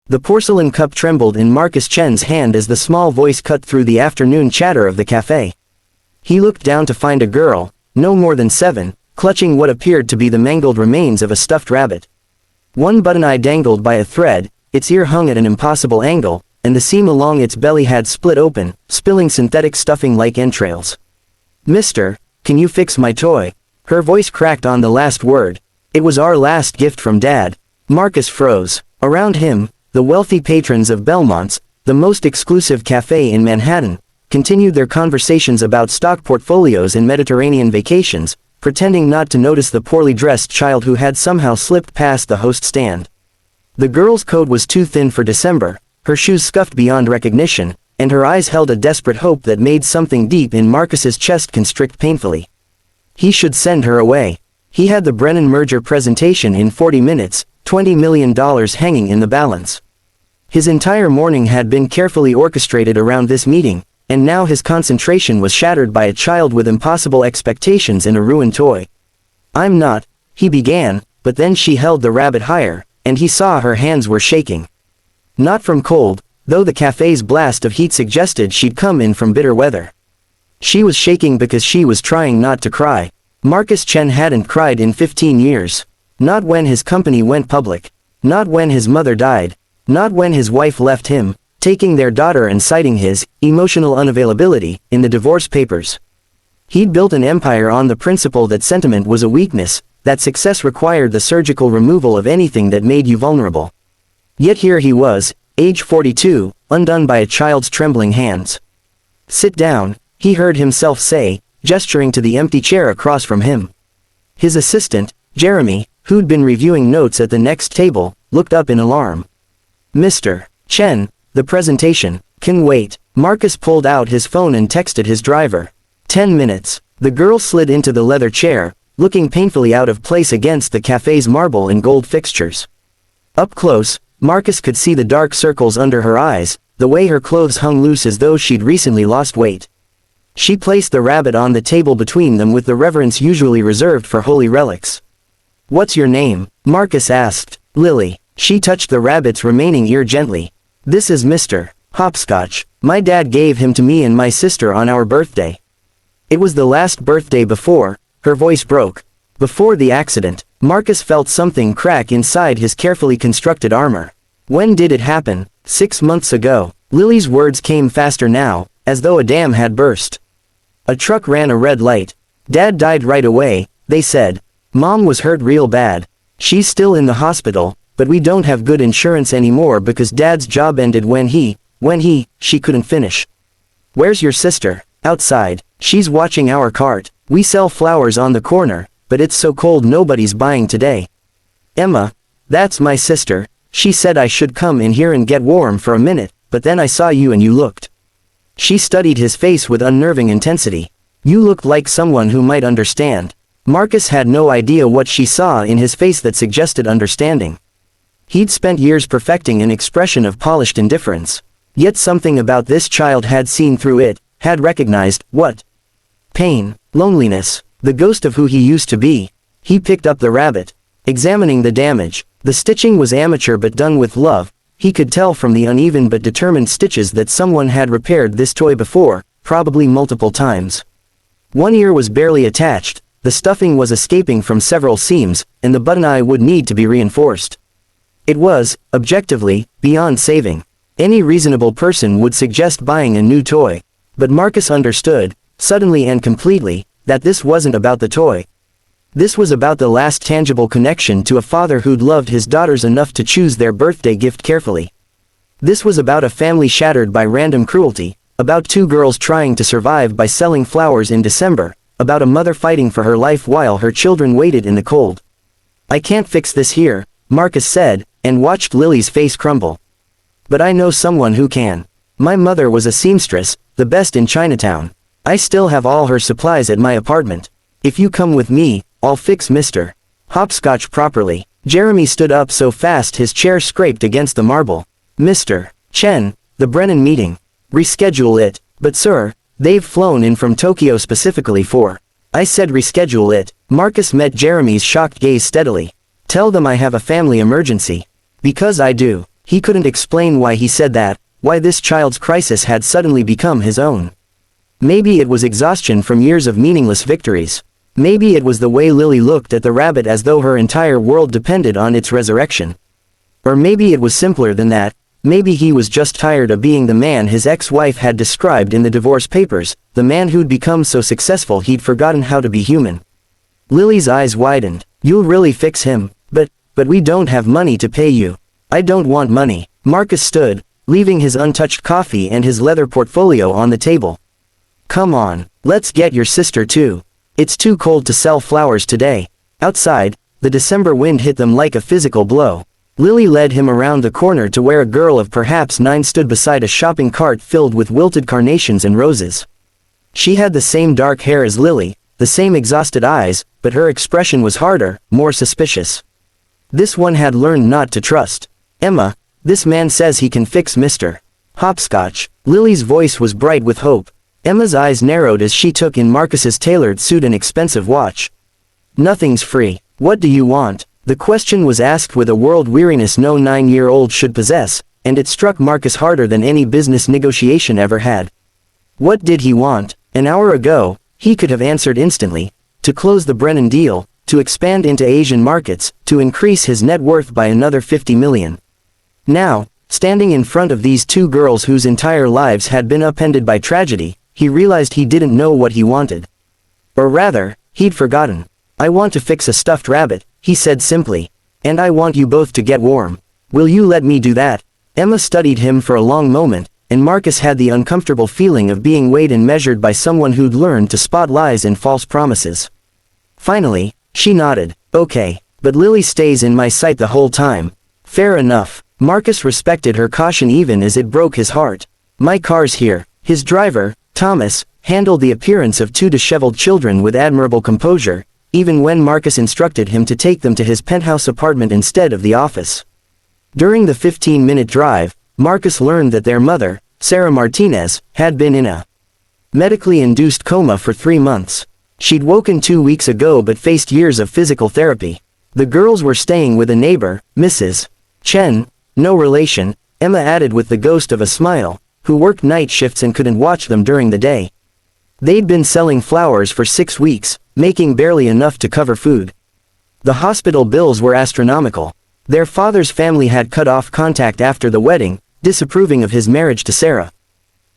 The porcelain cup trembled in Marcus Chen's hand as the small voice cut through the afternoon chatter of the cafe. He looked down to find a girl, no more than 7, clutching what appeared to be the mangled remains of a stuffed rabbit. One button eye dangled by a thread, its ear hung at an impossible angle, and the seam along its belly had split open, spilling synthetic stuffing like entrails. "Mister, can you fix my toy?" Her voice cracked on the last word. "It was our last gift from Dad." Marcus froze. Around him, the wealthy patrons of Belmont's, the most exclusive cafe in Manhattan, continued their conversations about stock portfolios and Mediterranean vacations, pretending not to notice the poorly dressed child who had somehow slipped past the host stand. The girl's coat was too thin for December, her shoes scuffed beyond recognition, and her eyes held a desperate hope that made something deep in Marcus's chest constrict painfully. He should send her away. He had the Brennan merger presentation in 40 minutes, $20 million hanging in the balance. His entire morning had been carefully orchestrated around this meeting, and now his concentration was shattered by a child with impossible expectations and a ruined toy. "I'm not," he began, but then she held the rabbit higher, and he saw her hands were shaking. Not from cold, though the cafe's blast of heat suggested she'd come in from bitter weather. She was shaking because she was trying not to cry. Marcus Chen hadn't cried in 15 years. Not when his company went public. Not when his mother died. Not when his wife left him, taking their daughter and citing his emotional unavailability in the divorce papers. He'd built an empire on the principle that sentiment was a weakness, that success required the surgical removal of anything that made you vulnerable. Yet here he was, age 42, undone by a child's trembling hands. "Sit down," he heard himself say, gesturing to the empty chair across from him. His assistant, Jeremy, who'd been reviewing notes at the next table, looked up in alarm. "Mr. Chen, the presentation can wait." Marcus pulled out his phone and texted his driver. 10 minutes. The girl slid into the leather chair, looking painfully out of place against the cafe's marble and gold fixtures. Up close, Marcus could see the dark circles under her eyes, the way her clothes hung loose as though she'd recently lost weight. She placed the rabbit on the table between them with the reverence usually reserved for holy relics. "What's your name?" Marcus asked. "Lily." She touched the rabbit's remaining ear gently. "This is Mr. Hopscotch. My dad gave him to me and my sister on our birthday." It was the last birthday before, her voice broke. Before the accident, Marcus felt something crack inside his carefully constructed armor. When did it happen? 6 months ago. Lily's words came faster now, as though a dam had burst. "A truck ran a red light. Dad died right away," they said. "Mom was hurt real bad. She's still in the hospital, but we don't have good insurance anymore because Dad's job ended when she couldn't finish." "Where's your sister?" "Outside. She's watching our cart. We sell flowers on the corner, but it's so cold nobody's buying today." "Emma, that's my sister. She said I should come in here and get warm for a minute, but then I saw you and you looked." She studied his face with unnerving intensity. "You looked like someone who might understand." Marcus had no idea what she saw in his face that suggested understanding. He'd spent years perfecting an expression of polished indifference. Yet something about this child had seen through it, had recognized, what? Pain, loneliness, the ghost of who he used to be. He picked up the rabbit, examining the damage. The stitching was amateur but done with love. He could tell from the uneven but determined stitches that someone had repaired this toy before, probably multiple times. One ear was barely attached, the stuffing was escaping from several seams, and the button eye would need to be reinforced. It was, objectively, beyond saving. Any reasonable person would suggest buying a new toy. But Marcus understood, suddenly and completely, that this wasn't about the toy. This was about the last tangible connection to a father who'd loved his daughters enough to choose their birthday gift carefully. This was about a family shattered by random cruelty, about 2 girls trying to survive by selling flowers in December, about a mother fighting for her life while her children waited in the cold. "I can't fix this here," Marcus said, and watched Lily's face crumble. "But I know someone who can. My mother was a seamstress, the best in Chinatown. I still have all her supplies at my apartment. If you come with me, I'll fix Mr. Hopscotch properly." Jeremy stood up so fast his chair scraped against the marble. "Mr. Chen, the Brennan meeting. Reschedule it." "But sir, they've flown in from Tokyo specifically for." "I said reschedule it." Marcus met Jeremy's shocked gaze steadily. "Tell them I have a family emergency." "Because I do." He couldn't explain why he said that, why this child's crisis had suddenly become his own. Maybe it was exhaustion from years of meaningless victories. Maybe it was the way Lily looked at the rabbit as though her entire world depended on its resurrection. Or maybe it was simpler than that. Maybe he was just tired of being the man his ex-wife had described in the divorce papers, the man who'd become so successful he'd forgotten how to be human. Lily's eyes widened. You'll really fix him, but we don't have money to pay you. I don't want money. Marcus stood, leaving his untouched coffee and his leather portfolio on the table. Come on, let's get your sister too. It's too cold to sell flowers today. Outside, the December wind hit them like a physical blow. Lily led him around the corner to where a girl of perhaps 9 stood beside a shopping cart filled with wilted carnations and roses. She had the same dark hair as Lily, the same exhausted eyes, but her expression was harder, more suspicious. This one had learned not to trust. Emma, this man says he can fix Mr. Hopscotch. Lily's voice was bright with hope. Emma's eyes narrowed as she took in Marcus's tailored suit and expensive watch. Nothing's free. What do you want? The question was asked with a world weariness no 9-year-old should possess, and it struck Marcus harder than any business negotiation ever had. What did he want? An hour ago, he could have answered instantly. To close the Brennan deal, to expand into Asian markets, to increase his net worth by another 50 million. Now, standing in front of these two girls whose entire lives had been upended by tragedy, he realized he didn't know what he wanted. Or rather, he'd forgotten. I want to fix a stuffed rabbit, he said simply. And I want you both to get warm. Will you let me do that? Emma studied him for a long moment, and Marcus had the uncomfortable feeling of being weighed and measured by someone who'd learned to spot lies and false promises. Finally, she nodded. Okay, but Lily stays in my sight the whole time. Fair enough. Marcus respected her caution even as it broke his heart. My car's here. His driver, Thomas, handled the appearance of 2 disheveled children with admirable composure, even when Marcus instructed him to take them to his penthouse apartment instead of the office. During the 15-minute drive, Marcus learned that their mother, Sarah Martinez, had been in a medically induced coma for 3 months. She'd woken 2 weeks ago but faced years of physical therapy. The girls were staying with a neighbor, Mrs. Chen, no relation, Emma added with the ghost of a smile, who worked night shifts and couldn't watch them during the day. They'd been selling flowers for 6 weeks, making barely enough to cover food. The hospital bills were astronomical. Their father's family had cut off contact after the wedding, disapproving of his marriage to Sarah.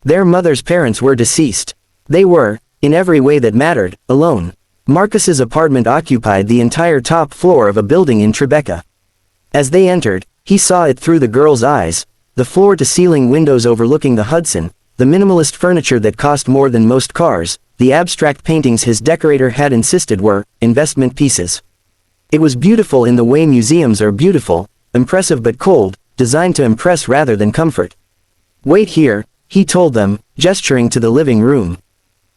Their mother's parents were deceased. They were, in every way that mattered, alone. Marcus's apartment occupied the entire top floor of a building in Tribeca. As they entered, he saw it through the girl's eyes, the floor-to-ceiling windows overlooking the Hudson, the minimalist furniture that cost more than most cars, the abstract paintings his decorator had insisted were investment pieces. It was beautiful in the way museums are beautiful, impressive but cold, designed to impress rather than comfort. Wait here, he told them, gesturing to the living room.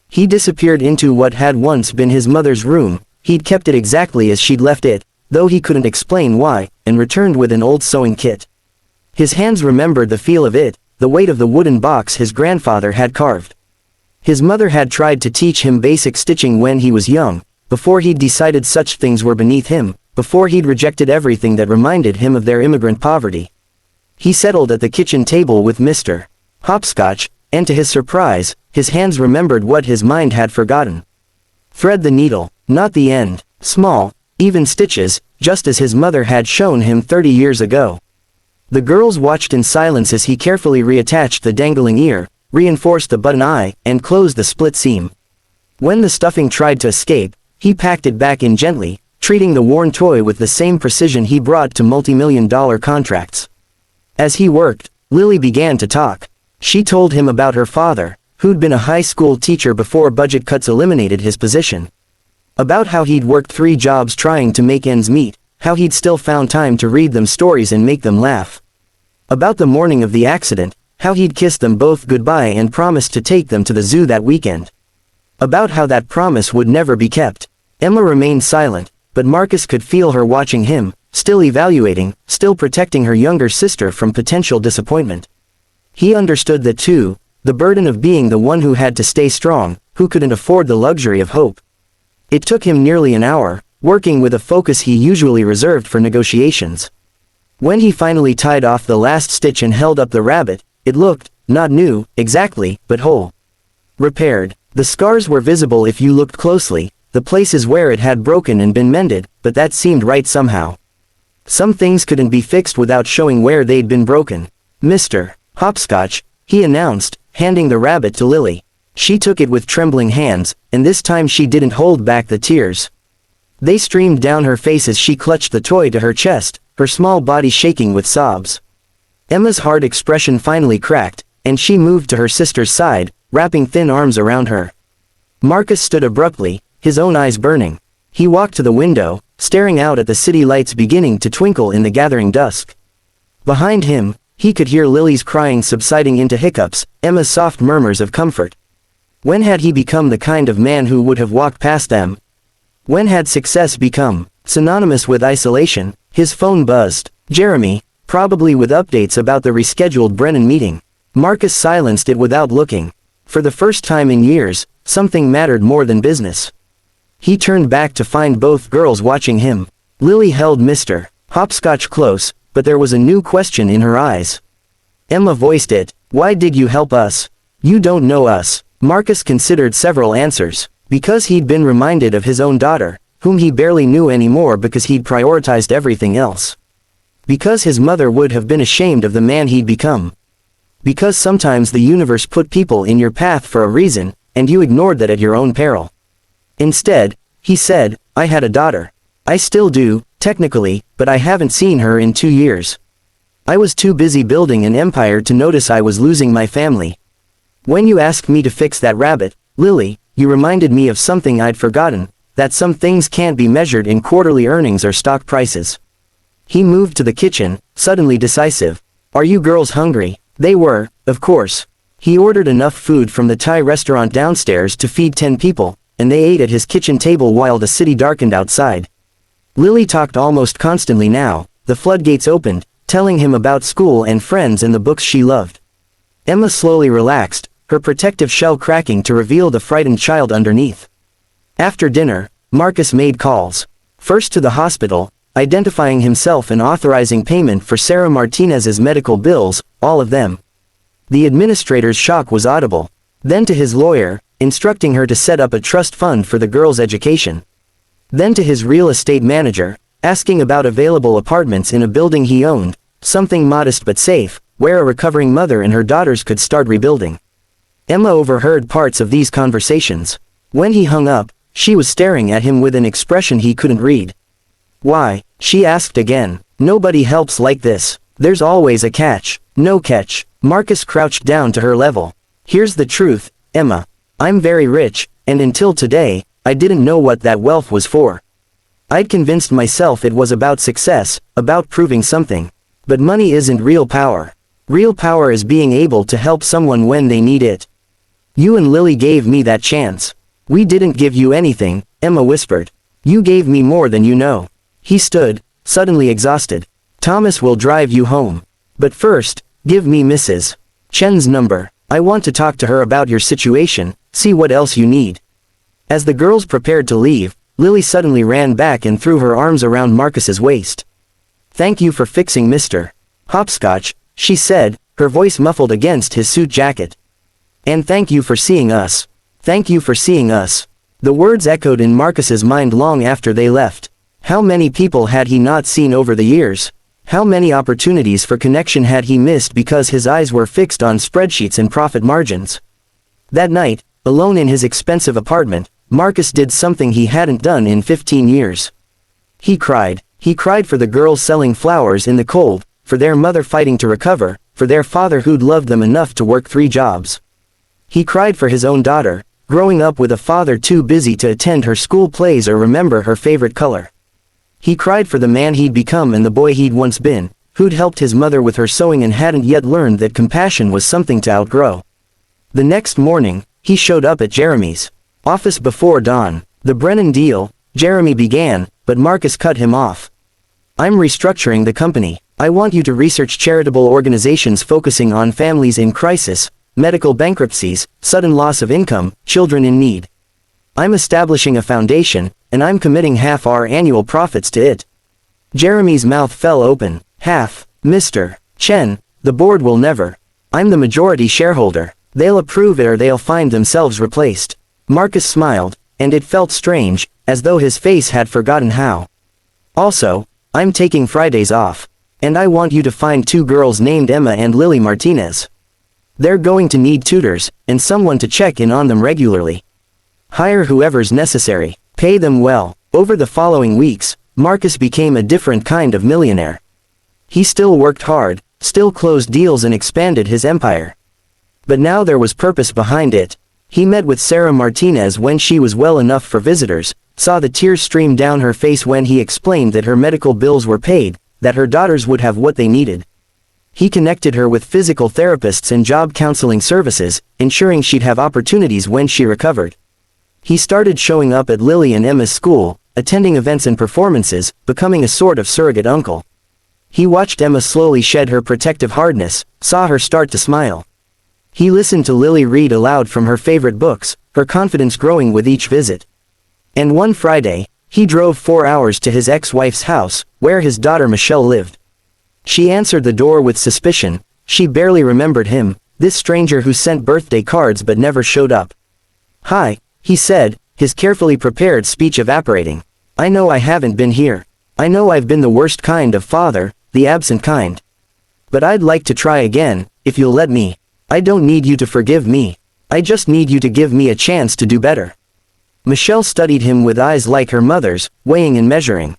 He disappeared into what had once been his mother's room. He'd kept it exactly as she'd left it, though he couldn't explain why, and returned with an old sewing kit. His hands remembered the feel of it, the weight of the wooden box his grandfather had carved. His mother had tried to teach him basic stitching when he was young, before he'd decided such things were beneath him, before he'd rejected everything that reminded him of their immigrant poverty. He settled at the kitchen table with Mr. Hopscotch, and to his surprise, his hands remembered what his mind had forgotten. Thread the needle, not the end, small, even stitches, just as his mother had shown him 30 years ago. The girls watched in silence as he carefully reattached the dangling ear, reinforced the button eye, and closed the split seam. When the stuffing tried to escape, he packed it back in gently, treating the worn toy with the same precision he brought to multi-million-dollar contracts. As he worked, Lily began to talk. She told him about her father, who'd been a high school teacher before budget cuts eliminated his position. About how he'd worked 3 jobs trying to make ends meet, how he'd still found time to read them stories and make them laugh. About the morning of the accident, how he'd kissed them both goodbye and promised to take them to the zoo that weekend. About how that promise would never be kept. Emma remained silent, but Marcus could feel her watching him, still evaluating, still protecting her younger sister from potential disappointment. He understood that too, the burden of being the one who had to stay strong, who couldn't afford the luxury of hope. It took him nearly an hour, working with a focus he usually reserved for negotiations. When he finally tied off the last stitch and held up the rabbit, it looked, not new, exactly, but whole. Repaired. The scars were visible if you looked closely, the places where it had broken and been mended, but that seemed right somehow. Some things couldn't be fixed without showing where they'd been broken. Mr. Hopscotch, he announced, handing the rabbit to Lily. She took it with trembling hands, and this time she didn't hold back the tears. They streamed down her face as she clutched the toy to her chest, her small body shaking with sobs. Emma's hard expression finally cracked, and she moved to her sister's side, wrapping thin arms around her. Marcus stood abruptly, his own eyes burning. He walked to the window, staring out at the city lights beginning to twinkle in the gathering dusk. Behind him, he could hear Lily's crying subsiding into hiccups, Emma's soft murmurs of comfort. When had he become the kind of man who would have walked past them? When had success become synonymous with isolation? His phone buzzed. Jeremy, probably with updates about the rescheduled Brennan meeting. Marcus silenced it without looking. For the first time in years, something mattered more than business. He turned back to find both girls watching him. Lily held Mr. Hopscotch close, but there was a new question in her eyes. Emma voiced it. Why did you help us? You don't know us. Marcus considered several answers. Because he'd been reminded of his own daughter, whom he barely knew anymore because he'd prioritized everything else. Because his mother would have been ashamed of the man he'd become. Because sometimes the universe put people in your path for a reason, and you ignored that at your own peril. Instead, he said, I had a daughter. I still do, technically, but I haven't seen her in 2 years. I was too busy building an empire to notice I was losing my family. When you asked me to fix that rabbit, Lily, you reminded me of something I'd forgotten, that some things can't be measured in quarterly earnings or stock prices. He moved to the kitchen, suddenly decisive. Are you girls hungry? They were, of course. He ordered enough food from the Thai restaurant downstairs to feed 10 people, and they ate at his kitchen table while the city darkened outside. Lily talked almost constantly now, the floodgates opened, telling him about school and friends and the books she loved. Emma slowly relaxed, her protective shell cracking to reveal the frightened child underneath. After dinner, Marcus made calls. First to the hospital, identifying himself and authorizing payment for Sarah Martinez's medical bills, all of them. The administrator's shock was audible. Then to his lawyer, instructing her to set up a trust fund for the girl's education. Then to his real estate manager, asking about available apartments in a building he owned, something modest but safe, where a recovering mother and her daughters could start rebuilding. Emma overheard parts of these conversations. When he hung up, she was staring at him with an expression he couldn't read. Why? She asked again. Nobody helps like this. There's always a catch. No catch. Marcus crouched down to her level. Here's the truth, Emma. I'm very rich, and until today, I didn't know what that wealth was for. I'd convinced myself it was about success, about proving something. But money isn't real power. Real power is being able to help someone when they need it. You and Lily gave me that chance. We didn't give you anything, Emma whispered. You gave me more than you know. He stood, suddenly exhausted. Thomas will drive you home. But first, give me Mrs. Chen's number. I want to talk to her about your situation, see what else you need. As the girls prepared to leave, Lily suddenly ran back and threw her arms around Marcus's waist. Thank you for fixing Mr. Hopscotch, she said, her voice muffled against his suit jacket. And thank you for seeing us. Thank you for seeing us. The words echoed in Marcus's mind long after they left. How many people had he not seen over the years? How many opportunities for connection had he missed because his eyes were fixed on spreadsheets and profit margins? That night, alone in his expensive apartment, Marcus did something he hadn't done in 15 years. He cried. He cried for the girls selling flowers in the cold, for their mother fighting to recover, for their father who'd loved them enough to work 3 jobs. He cried for his own daughter, growing up with a father too busy to attend her school plays or remember her favorite color. He cried for the man he'd become and the boy he'd once been, who'd helped his mother with her sewing and hadn't yet learned that compassion was something to outgrow. The next morning, he showed up at Jeremy's office before dawn. The Brennan deal, Jeremy began, but Marcus cut him off. I'm restructuring the company. I want you to research charitable organizations focusing on families in crisis, medical bankruptcies, sudden loss of income, children in need. I'm establishing a foundation, and I'm committing half our annual profits to it. Jeremy's mouth fell open. Half, Mr. Chen, the board will never. I'm the majority shareholder. They'll approve it or they'll find themselves replaced. Marcus smiled, and it felt strange, as though his face had forgotten how. Also, I'm taking Fridays off. And I want you to find 2 girls named Emma and Lily Martinez. They're going to need tutors, and someone to check in on them regularly. Hire whoever's necessary. Pay them well. Over the following weeks, Marcus became a different kind of millionaire. He still worked hard, still closed deals and expanded his empire. But now there was purpose behind it. He met with Sarah Martinez when she was well enough for visitors, saw the tears stream down her face when he explained that her medical bills were paid, that her daughters would have what they needed. He connected her with physical therapists and job counseling services, ensuring she'd have opportunities when she recovered. He started showing up at Lily and Emma's school, attending events and performances, becoming a sort of surrogate uncle. He watched Emma slowly shed her protective hardness, saw her start to smile. He listened to Lily read aloud from her favorite books, her confidence growing with each visit. And one Friday, he drove 4 hours to his ex-wife's house, where his daughter Michelle lived. She answered the door with suspicion. She barely remembered him, this stranger who sent birthday cards but never showed up. "Hi," he said, his carefully prepared speech evaporating. "I know I haven't been here. I know I've been the worst kind of father, the absent kind. But I'd like to try again, if you'll let me. I don't need you to forgive me. I just need you to give me a chance to do better." Michelle studied him with eyes like her mother's, weighing and measuring.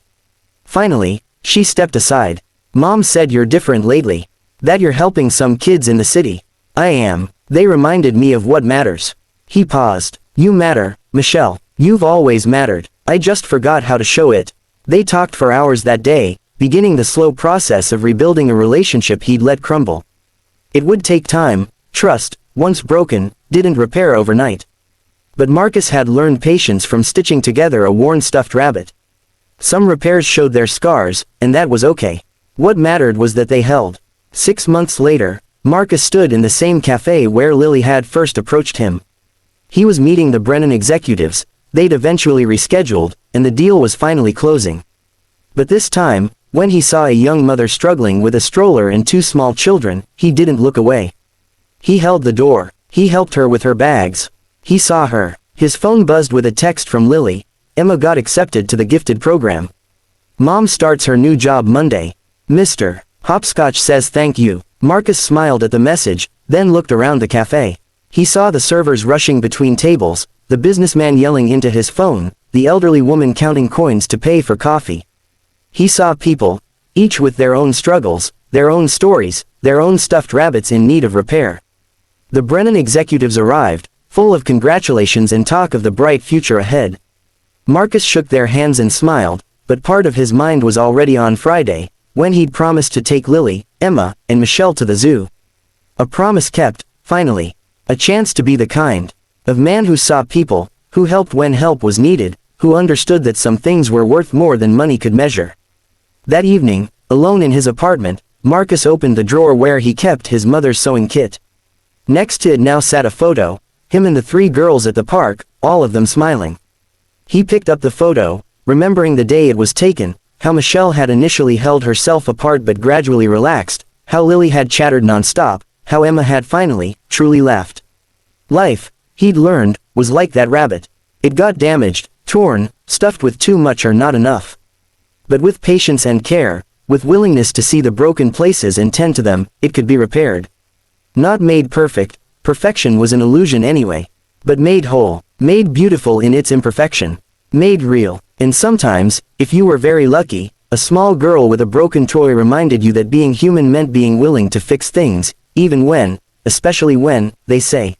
Finally, she stepped aside. "Mom said you're different lately. That you're helping some kids in the city." "I am. They reminded me of what matters." He paused. "You matter, Michelle. You've always mattered. I just forgot how to show it." They talked for hours that day, beginning the slow process of rebuilding a relationship he'd let crumble. It would take time. Trust, once broken, didn't repair overnight. But Marcus had learned patience from stitching together a worn stuffed rabbit. Some repairs showed their scars, and that was okay. What mattered was that they held. 6 months later, Marcus stood in the same cafe where Lily had first approached him. He was meeting the Brennan executives. They'd eventually rescheduled, and the deal was finally closing. But this time, when he saw a young mother struggling with a stroller and 2 small children, he didn't look away. He held the door. He helped her with her bags. He saw her. His phone buzzed with a text from Lily. Emma got accepted to the gifted program. Mom starts her new job Monday. Mr. Hopscotch says thank you. Marcus smiled at the message, then looked around the cafe. He saw the servers rushing between tables, the businessman yelling into his phone, the elderly woman counting coins to pay for coffee. He saw people, each with their own struggles, their own stories, their own stuffed rabbits in need of repair. The Brennan executives arrived, full of congratulations and talk of the bright future ahead. Marcus shook their hands and smiled, but part of his mind was already on Friday, when he'd promised to take Lily, Emma, and Michelle to the zoo. A promise kept, finally. A chance to be the kind of man who saw people, who helped when help was needed, who understood that some things were worth more than money could measure. That evening, alone in his apartment, Marcus opened the drawer where he kept his mother's sewing kit. Next to it now sat a photo, him and the 3 girls at the park, all of them smiling. He picked up the photo, remembering the day it was taken, how Michelle had initially held herself apart but gradually relaxed, how Lily had chattered non-stop, how Emma had finally, truly laughed. Life, he'd learned, was like that rabbit. It got damaged, torn, stuffed with too much or not enough. But with patience and care, with willingness to see the broken places and tend to them, it could be repaired. Not made perfect, perfection was an illusion anyway. But made whole, made beautiful in its imperfection. Made real. And sometimes, if you were very lucky, a small girl with a broken toy reminded you that being human meant being willing to fix things, even when, especially when, they say,